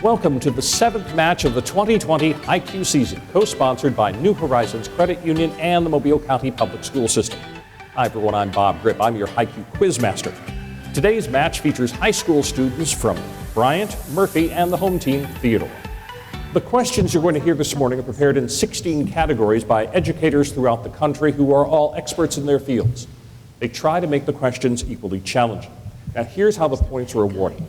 Welcome to the 7th match of the 2020 IQ season, co-sponsored by New Horizons Credit Union and the Mobile County Public School System. Hi everyone, I'm Bob Grip. I'm your IQ Quizmaster. Today's match features high school students from Bryant, Murphy, and the home team, Theodore. The questions you're going to hear this morning are prepared in 16 categories by educators throughout the country who are all experts in their fields. They try to make the questions equally challenging. Now here's how the points are awarded.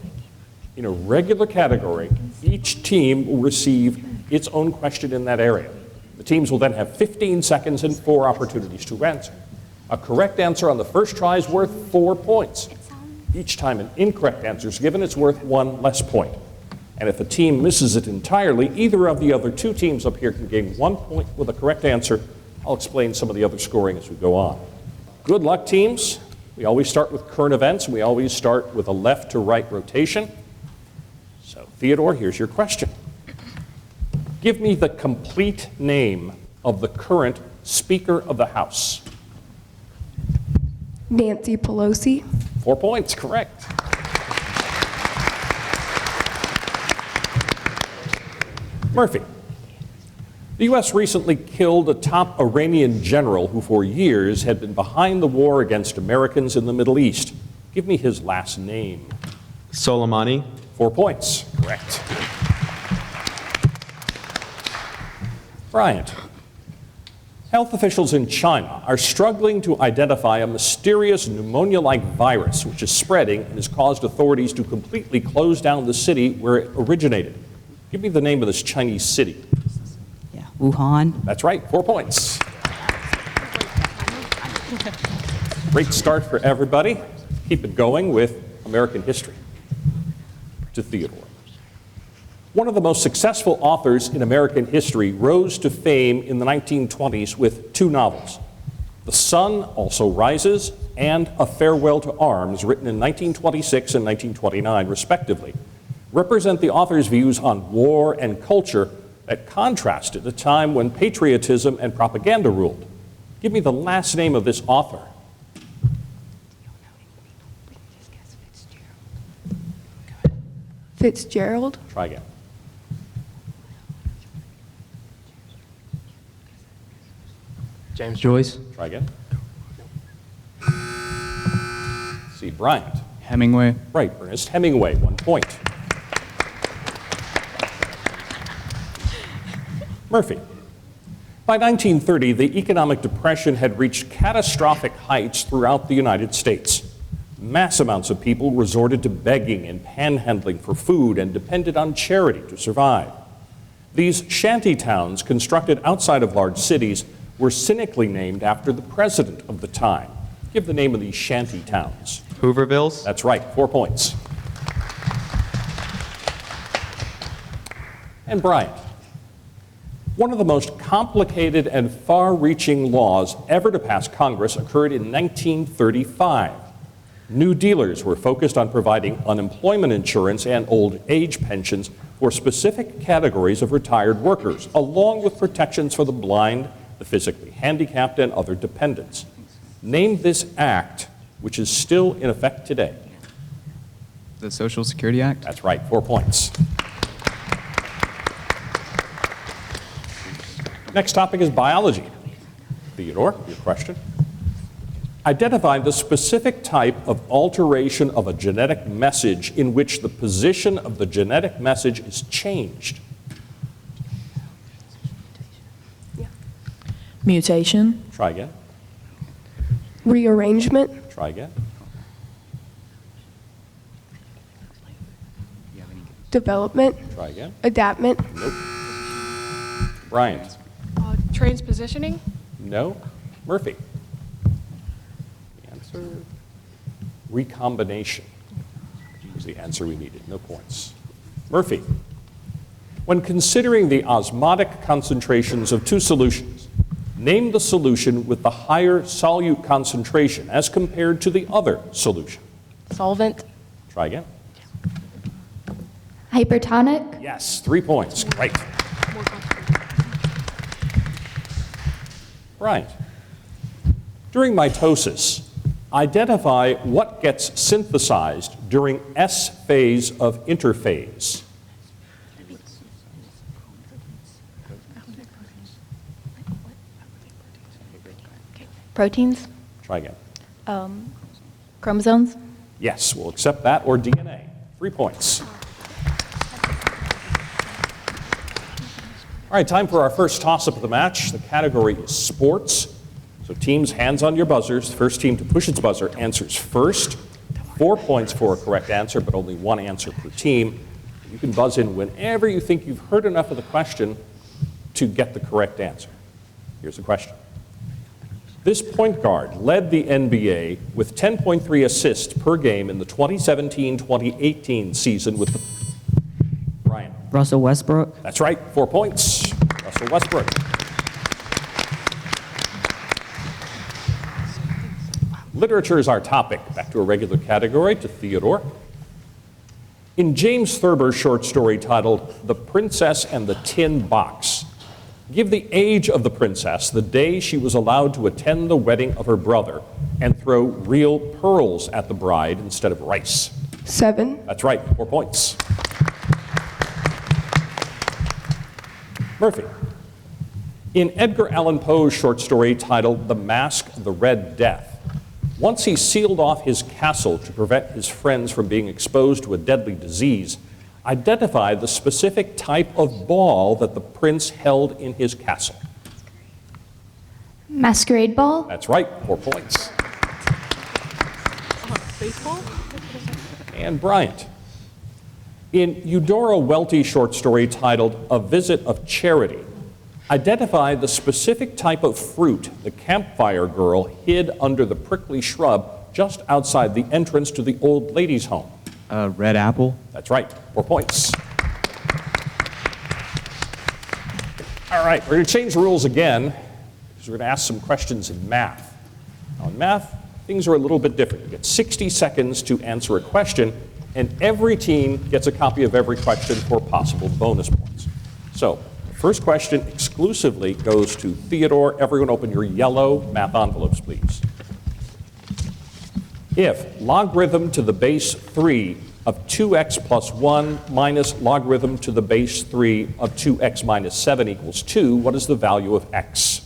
In a regular category, each team will receive its own question in that area. The teams will then have 15 seconds and 4 opportunities to answer. A correct answer on the first try is worth 4 points. Each time an incorrect answer is given, it's worth 1 less point. And if a team misses it entirely, either of the other 2 teams up here can gain 1 point with a correct answer. I'll explain some of the other scoring as we go on. Good luck, teams. We always start with current events. We always start with a left to right rotation. So, Theodore, here's your question. Give me the complete name of the current Speaker of the House. Nancy Pelosi. 4 points, correct. Murphy. The U.S. recently killed a top Iranian general who for years had been behind the war against Americans in the Middle East. Give me his last name. Soleimani. 4 points, correct. Bryant. Health officials in China are struggling to identify a mysterious pneumonia-like virus which is spreading and has caused authorities to completely close down the city where it originated. Give me the name of this Chinese city. Yeah, Wuhan. That's right, 4 points. Great start for everybody. Keep it going with American history. To Theodore. One of the most successful authors in American history rose to fame in the 1920s with 2 novels. The Sun Also Rises and A Farewell to Arms, written in 1926 and 1929, respectively, represent the author's views on war and culture that contrasted a time when patriotism and propaganda ruled. Give me the last name of this author. Fitzgerald. Try again. James Joyce. Try again. See, Bryant. Hemingway. Right, Ernest Hemingway, 1 point. Murphy. By 1930, the economic depression had reached catastrophic heights throughout the United States. Mass amounts of people resorted to begging and panhandling for food and depended on charity to survive. These shanty towns, constructed outside of large cities, were cynically named after the president of the time. Give the name of these shanty towns. Hoovervilles. That's right, 4 points. And Bryant. One of the most complicated and far-reaching laws ever to pass Congress occurred in 1935. New dealers were focused on providing unemployment insurance and old age pensions for specific categories of retired workers, along with protections for the blind, the physically handicapped, and other dependents. Name this act, which is still in effect today. The Social Security Act? That's right, 4 points. Next topic is biology. Theodore, your question. Identify the specific type of alteration of a genetic message in which the position of the genetic message is changed. Mutation. Try again. Rearrangement. Try again. Development. Try again. Adaptment. Nope. Bryant. Transpositioning? No. Murphy. The answer, recombination was the answer we needed. No points. Murphy. When considering the osmotic concentrations of 2 solutions, name the solution with the higher solute concentration as compared to the other solution. Solvent? Try again. Hypertonic. Yes, 3 points. Great. Right. During mitosis, identify what gets synthesized during S phase of interphase. Proteins? Try again. Chromosomes? Yes, we'll accept that, or DNA. 3 points. All right, time for our first toss-up of the match. The category is sports. So teams, hands on your buzzers. The first team to push its buzzer answers first. 4 points for a correct answer, but only one answer per team. You can buzz in whenever you think you've heard enough of the question to get the correct answer. Here's the question. This point guard led the NBA with 10.3 assists per game in the 2017-2018 season with the Bryant. Russell Westbrook. That's right, 4 points. Russell Westbrook. Literature is our topic. Back to a regular category, to Theodore. In James Thurber's short story titled The Princess and the Tin Box, give the age of the princess the day she was allowed to attend the wedding of her brother and throw real pearls at the bride instead of rice. 7. That's right, 4 points. Murphy. In Edgar Allan Poe's short story titled The Mask of the Red Death, once he sealed off his castle to prevent his friends from being exposed to a deadly disease, identify the specific type of ball that the prince held in his castle. Masquerade ball? That's right, 4 points. Baseball? And Bryant. In Eudora Welty's short story titled A Visit of Charity, identify the specific type of fruit the campfire girl hid under the prickly shrub just outside the entrance to the old lady's home. Red apple. That's right, 4 points. All right, we're going to change the rules again because we're going to ask some questions in math. Now, in math, things are a little bit different. You get 60 seconds to answer a question, and every team gets a copy of every question for possible bonus points. So, the first question exclusively goes to Theodore. Everyone open your yellow math envelopes, please. If logarithm to the base 3 of 2x plus 1 minus logarithm to the base 3 of 2x minus 7 equals 2, what is the value of x?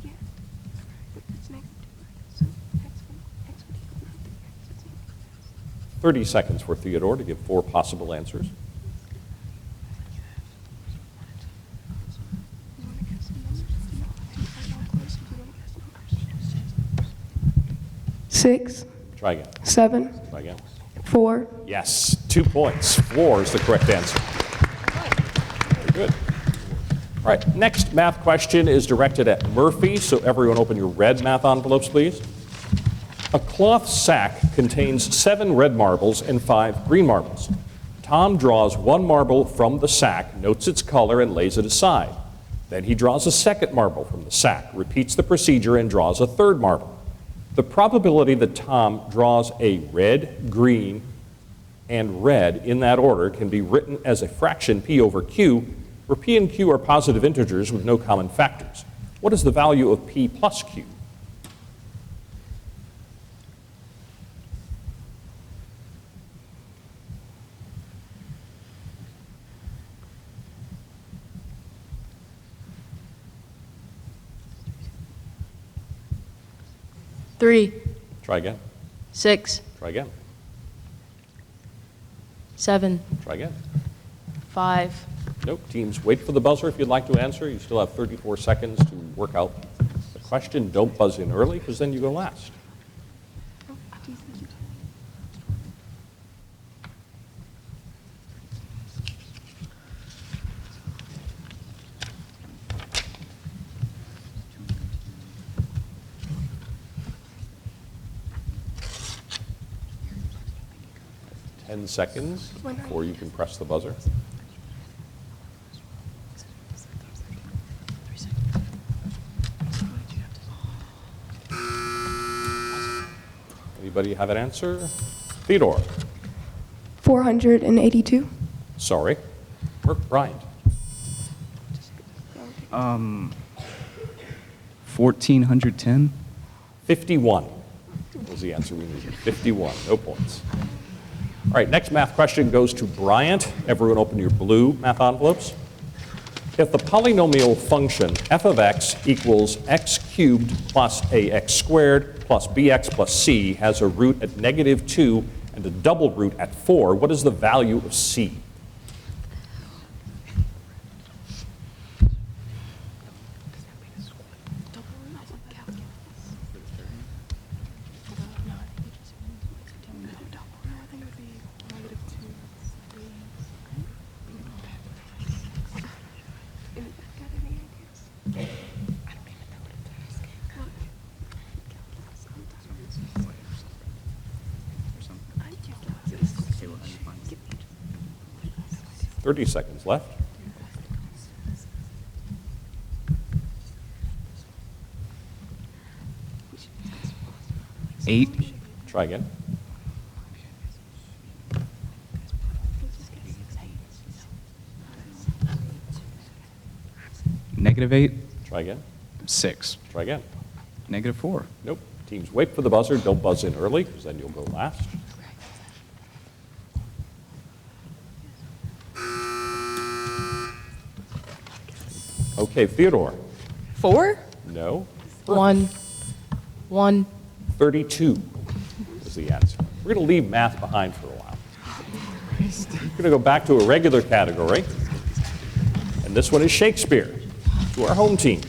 Yeah. That's negative. So x would equal nothing. X would equal 30 seconds for Theodore to give 4 possible answers. Six, Try again. 7, Try again. 4, Yes, 2 points. 4 is the correct answer. Very good. All right, next math question is directed at Murphy, so everyone open your red math envelopes, please. A cloth sack contains 7 red marbles and 5 green marbles. Tom draws 1 marble from the sack, notes its color, and lays it aside. Then he draws a second marble from the sack, repeats the procedure, and draws a third marble. The probability that Tom draws a red, green, and red in that order can be written as a fraction p over q, where p and q are positive integers with no common factors. What is the value of p plus q? Three, Try again. 6, Try again. 7, Try again. 5, Nope. Teams, wait for the buzzer if you'd like to answer. You still have 34 seconds to work out the question. Don't buzz in early, because then you go last. 10 seconds before you can press the buzzer. Anybody have an answer? Theodore. 482. Sorry. Bryant. 1410. 51 was the answer we needed. 51, no points. All right, next math question goes to Bryant. Everyone open your blue math envelopes. If the polynomial function f of x equals x cubed plus ax squared plus bx plus c has a root at -2 and a double root at 4, what is the value of c? Okay, well, then fine. 30 seconds left. Eight. Try again. -8. Try again. 6. Try again. -4. Nope. Teams, wait for the buzzer. Don't buzz in early, because then you'll go last. Okay, Theodore. 4? No. 1. 1. 32 is the answer. We're going to leave math behind for a while. We're going to go back to a regular category. And this one is Shakespeare, to our home team.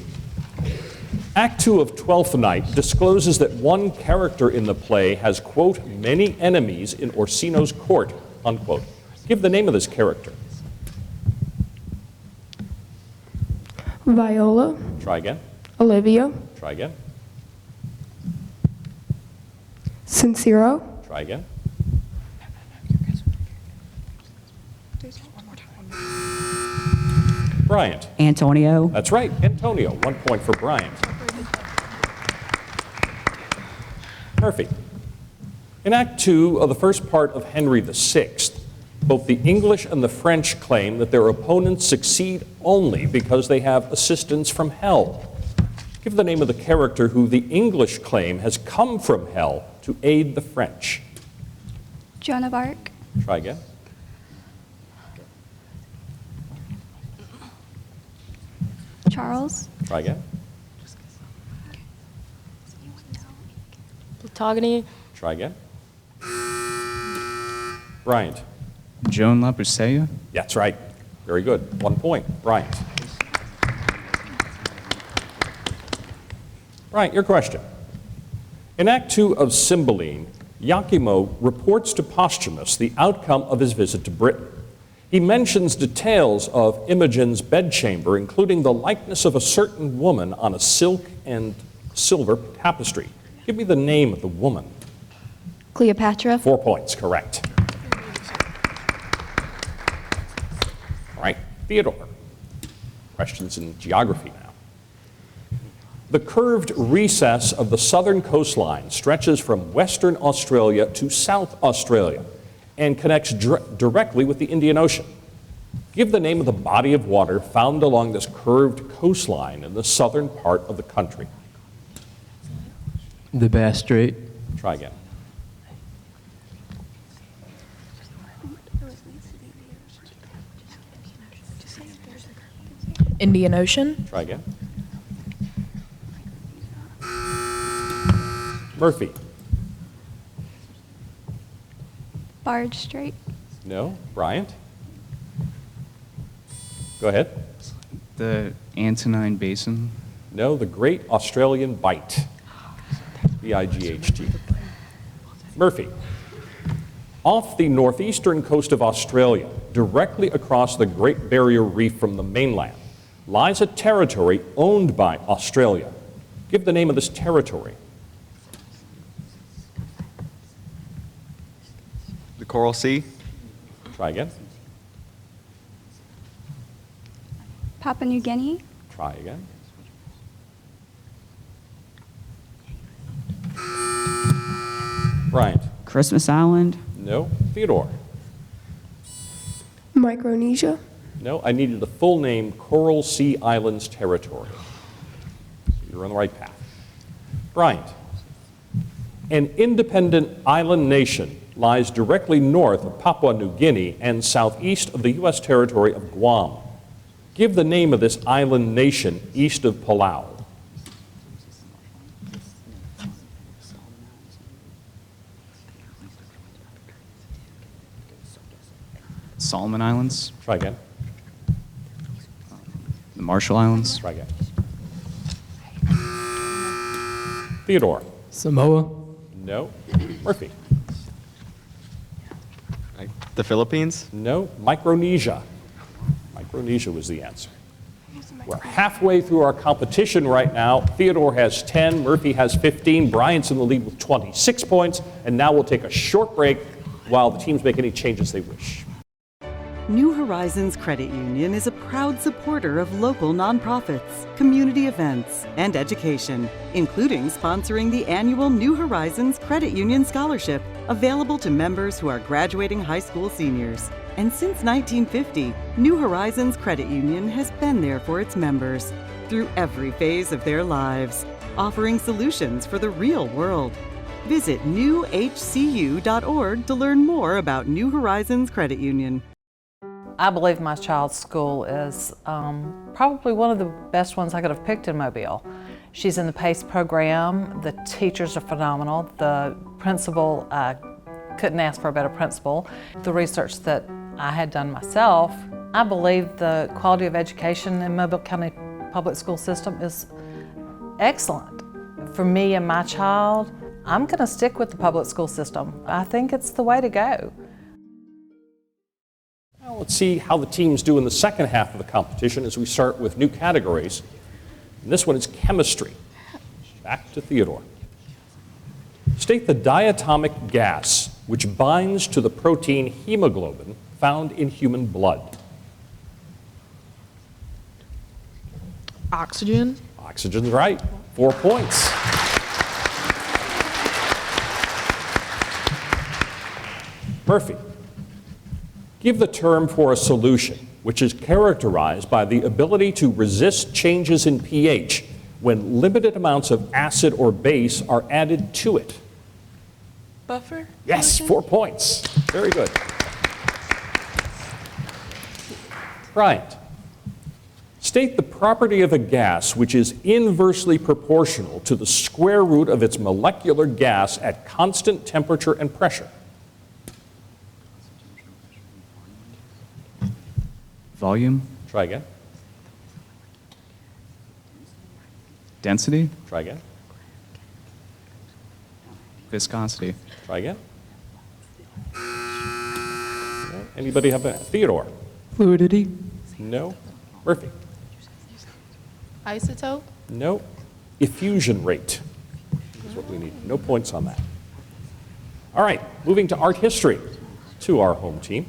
Act 2 of Twelfth Night discloses that one character in the play has, quote, many enemies in Orsino's court, unquote. Give the name of this character. Viola, Try again. Olivia, Try again. Sincero, Try again. Bryant. Antonio. That's right, Antonio. 1 point for Bryant. Murphy. In Act 2 of the first part of Henry VI, both the English and the French claim that their opponents succeed only because they have assistance from hell. Give the name of the character who the English claim has come from hell to aid the French. Joan of Arc. Try again. Charles. Try again. Plutogony. Try again. Bryant. Joan La Pucella. That's right. Very good. 1 point. Bryant. Bryant, your question. In Act 2 of Cymbeline, Iachimo reports to Posthumus the outcome of his visit to Britain. He mentions details of Imogen's bedchamber, including the likeness of a certain woman on a silk and silver tapestry. Give me the name of the woman. Cleopatra. 4 points, correct. All right, Theodore. Questions in geography now. The curved recess of the southern coastline stretches from Western Australia to South Australia and connects directly with the Indian Ocean. Give the name of the body of water found along this curved coastline in the southern part of the country. The Bass Strait. Try again. Indian Ocean. Try again. Murphy. Barge Strait. No. Bryant. Go ahead. The Antonine Basin. No, the Great Australian Bight. B-I-G-H-T. Murphy. Off the northeastern coast of Australia, directly across the Great Barrier Reef from the mainland, lies a territory owned by Australia. Give the name of this territory. The Coral Sea. Try again. Papua New Guinea. Try again. Bryant. Christmas Island. No. Theodore. Micronesia. No, I needed the full name, Coral Sea Islands Territory. So you're on the right path. Bryant. An independent island nation lies directly north of Papua New Guinea and southeast of the U.S. territory of Guam. Give the name of this island nation east of Palau. Solomon Islands, Try again. the Marshall Islands, Try again. Theodore. Samoa. No. Murphy. The Philippines? No. Micronesia. Micronesia was the answer. We're halfway through our competition right now. Theodore has 10, Murphy has 15, Bryant's in the lead with 26 points, and now we'll take a short break while the teams make any changes they wish. New Horizons Credit Union is a proud supporter of local nonprofits, community events, and education, including sponsoring the annual New Horizons Credit Union Scholarship, available to members who are graduating high school seniors. And since 1950, New Horizons Credit Union has been there for its members through every phase of their lives, offering solutions for the real world. Visit newhcu.org to learn more about New Horizons Credit Union. I believe my child's school is probably one of the best ones I could have picked in Mobile. She's in the PACE program. The teachers are phenomenal. The principal, couldn't ask for a better principal. The research that I had done myself, I believe the quality of education in Mobile County Public School System is excellent. For me and my child, I'm going to stick with the public school system. I think it's the way to go. Now let's see how the teams do in the second half of the competition as we start with new categories. And this one is chemistry. Back to Theodore. State the diatomic gas which binds to the protein hemoglobin found in human blood. Oxygen. Oxygen's right. 4 points. Murphy. Give the term for a solution which is characterized by the ability to resist changes in pH when limited amounts of acid or base are added to it. Buffer. Yes, 4 points. Very good. Bryant. State the property of a gas which is inversely proportional to the square root of its molecular gas at constant temperature and pressure. volume, Try again. density, Try again. viscosity, Try again. Okay. Anybody have a Theodore? Fluidity. No. Murphy? Isotope. No. Effusion rate is what we need. No points on that. All right, moving to art history, to our home team.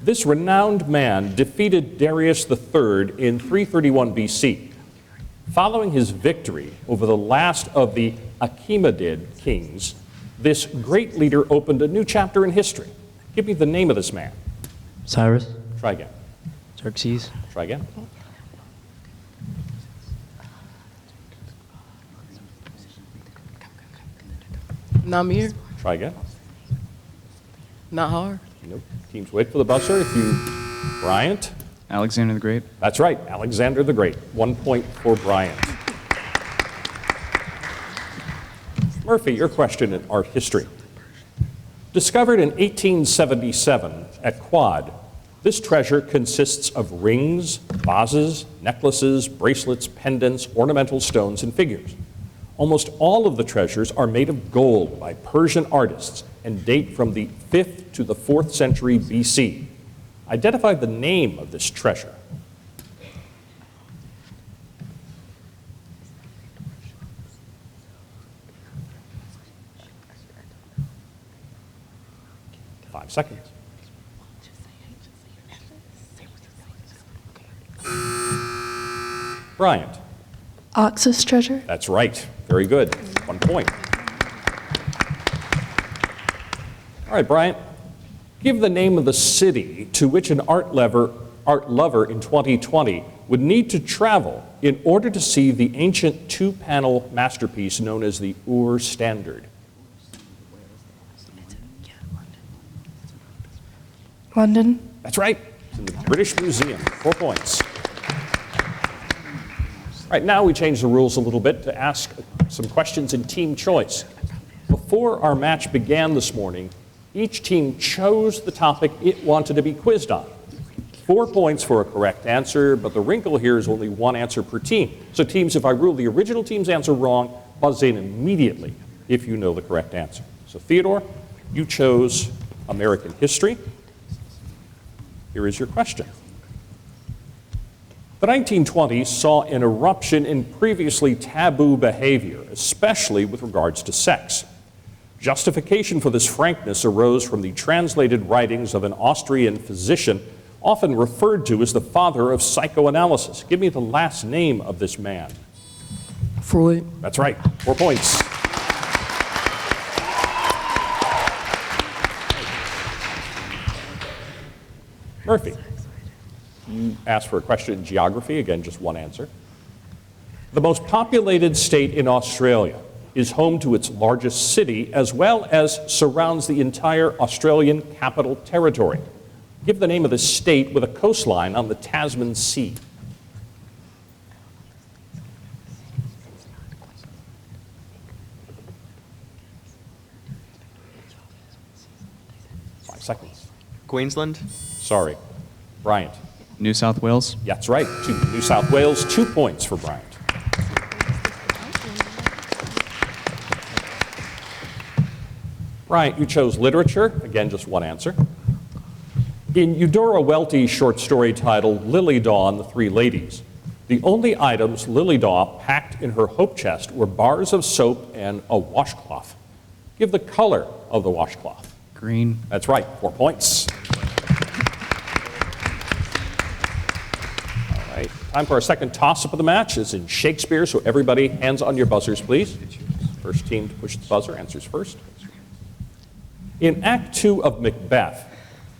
This renowned man defeated Darius III in 331 BC. Following his victory over the last of the Achaemenid kings, this great leader opened a new chapter in history. Give me the name of this man. Cyrus. Try again. Xerxes. Try again. Namir. Try again. Nahar. Nope. Teams wait for the buzzer. If you, Bryant. Alexander the Great, That's right, Alexander the Great. 1 point for Bryant. Murphy, your question in art history. Discovered in 1877 at Quad, this treasure consists of rings, vases, necklaces, bracelets, pendants, ornamental stones, and figures. Almost all of the treasures are made of gold by Persian artists and date from the 5th to the 4th century BC. Identify the name of this treasure. Five seconds. Bryant. Oxus treasure. That's right. Very good. 1 point. All right, Bryant. Give the name of the city to which an art lover in 2020 would need to travel in order to see the ancient two-panel masterpiece known as the Ur Standard. London. That's right. It's in the British Museum. 4 points. All right, now we change the rules a little bit to ask some questions in team choice. Before our match began this morning, each team chose the topic it wanted to be quizzed on. 4 points for a correct answer, but the wrinkle here is only one answer per team. So teams, if I rule the original team's answer wrong, buzz in immediately if you know the correct answer. So Theodore, you chose American history. Here is your question. The 1920s saw an eruption in previously taboo behavior, especially with regards to sex. Justification for this frankness arose from the translated writings of an Austrian physician, often referred to as the father of psychoanalysis. Give me the last name of this man. Freud. That's right, 4 points. Murphy, you asked for a question in geography. Again, just one answer. The most populated state in Australia is home to its largest city, as well as surrounds the entire Australian Capital Territory. Give the name of the state with a coastline on the Tasman Sea. Five seconds. Queensland? Sorry. Bryant. New South Wales? Yeah, that's right. To New South Wales, 2 points for Bryant. Bryant, you chose literature. Again, just one answer. In Eudora Welty's short story titled Lily Daw and the Three Ladies, the only items Lily Daw packed in her hope chest were bars of soap and a washcloth. Give the color of the washcloth. Green? That's right, 4 points. All right, time for our second toss-up of the match. It's in Shakespeare, so everybody, hands on your buzzers, please. First team to push the buzzer answers first. In Act 2 of Macbeth,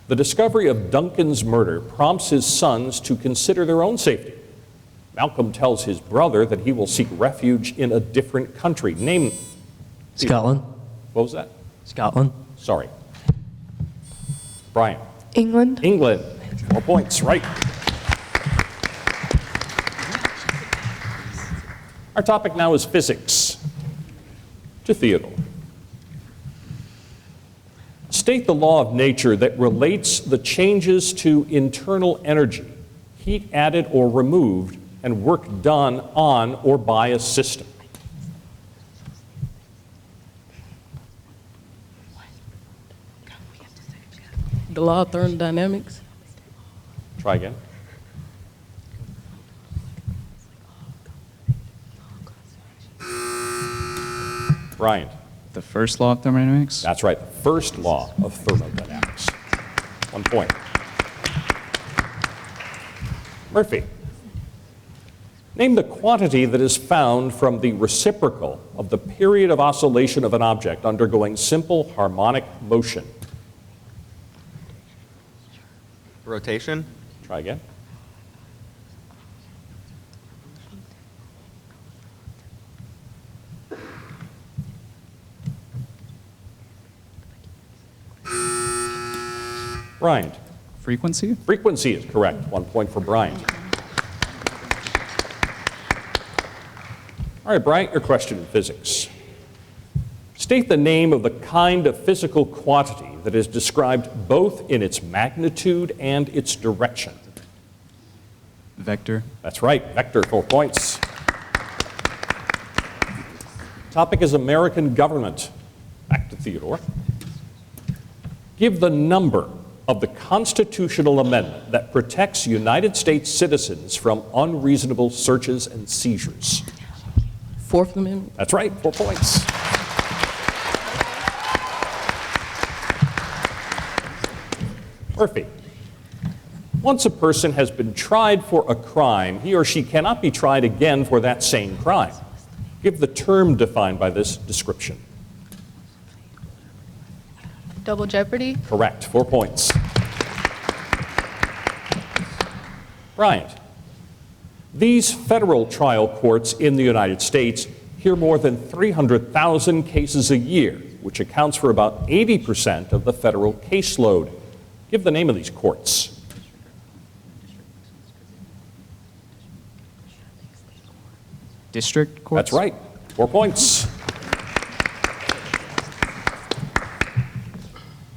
the discovery of Duncan's murder prompts his sons to consider their own safety. Malcolm tells his brother that he will seek refuge in a different country. Name. Scotland? What was that? Scotland? Sorry. Brian. England. England. 4 points, right. Our topic now is physics. To Theodore. State the law of nature that relates the changes to internal energy, heat added or removed, and work done on or by a system. The law of thermodynamics. Try again. Bryant. The first law of thermodynamics? That's right, the first law of thermodynamics. 1 point. Murphy. Name the quantity that is found from the reciprocal of the period of oscillation of an object undergoing simple harmonic motion. Rotation? Try again. Bryant. Frequency? Frequency is correct. 1 point for Bryant. All right, Bryant, your question in physics. State the name of the kind of physical quantity that is described both in its magnitude and its direction. Vector? That's right, vector, 4 points. Topic is American government. Back to Theodore. Give the number of the constitutional amendment that protects United States citizens from unreasonable searches and seizures. Fourth Amendment. That's right, 4 points. Murphy. Once a person has been tried for a crime, he or she cannot be tried again for that same crime. Give the term defined by this description. Double Jeopardy. Correct. 4 points. Bryant. These federal trial courts in the United States hear more than 300,000 cases a year, which accounts for about 80% of the federal caseload. Give the name of these courts. District courts? That's right. 4 points.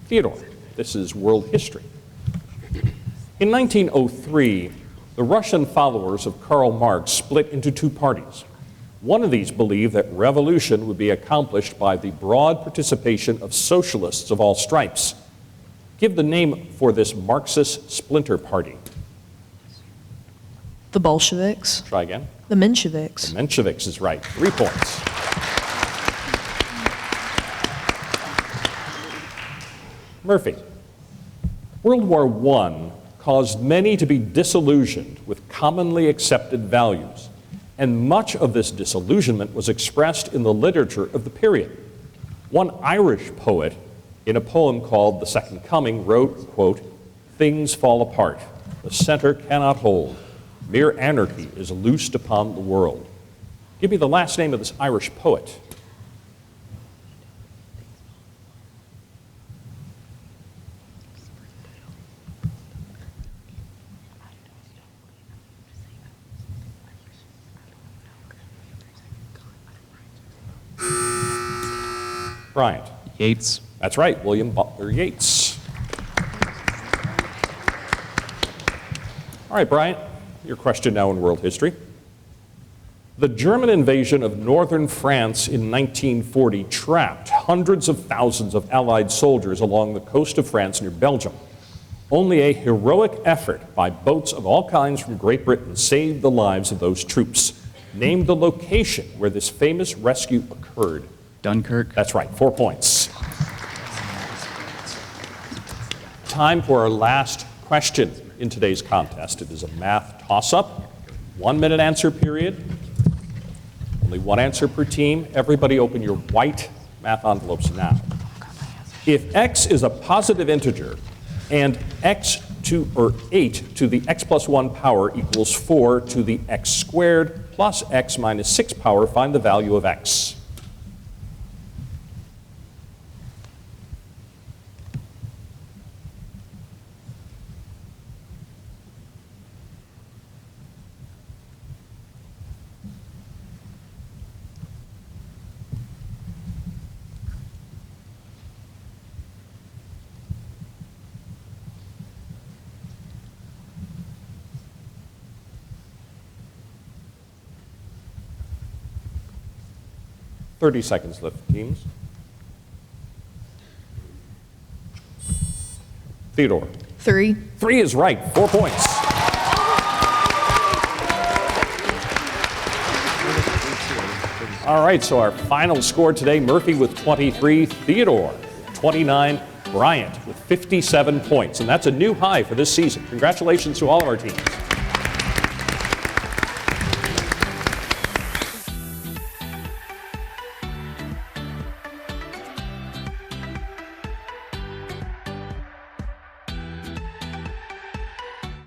Theodore, this is world history. In 1903, the Russian followers of Karl Marx split into two parties. One of these believed that revolution would be accomplished by the broad participation of socialists of all stripes. Give the name for this Marxist splinter party. The Bolsheviks. Try again. The Mensheviks. The Mensheviks is right. 3 points. Murphy. World War I caused many to be disillusioned with commonly accepted values, and much of this disillusionment was expressed in the literature of the period. One Irish poet, in a poem called The Second Coming, wrote, quote, "Things fall apart, the center cannot hold, mere anarchy is loosed upon the world." Give me the last name of this Irish poet. Bryant. Yates. That's right, William Butler Yeats. All right, Bryant, your question now in world history. The German invasion of northern France in 1940 trapped hundreds of thousands of Allied soldiers along the coast of France near Belgium. Only a heroic effort by boats of all kinds from Great Britain saved the lives of those troops. Name the location where this famous rescue occurred. Dunkirk. That's right, 4 points. Time for our last question in today's contest. It is a math toss-up, 1 minute answer period, only one answer per team. Everybody open your white math envelopes now. If x is a positive integer and x to, or 8 to the x plus 1 power equals 4 to the x squared plus x minus 6 power, find the value of x. Thirty seconds left, teams. Theodore. 3. 3 is right, 4 points. All right, so our final score today, Murphy with 23, Theodore 29, Bryant with 57 points. And that's a new high for this season. Congratulations to all of our teams.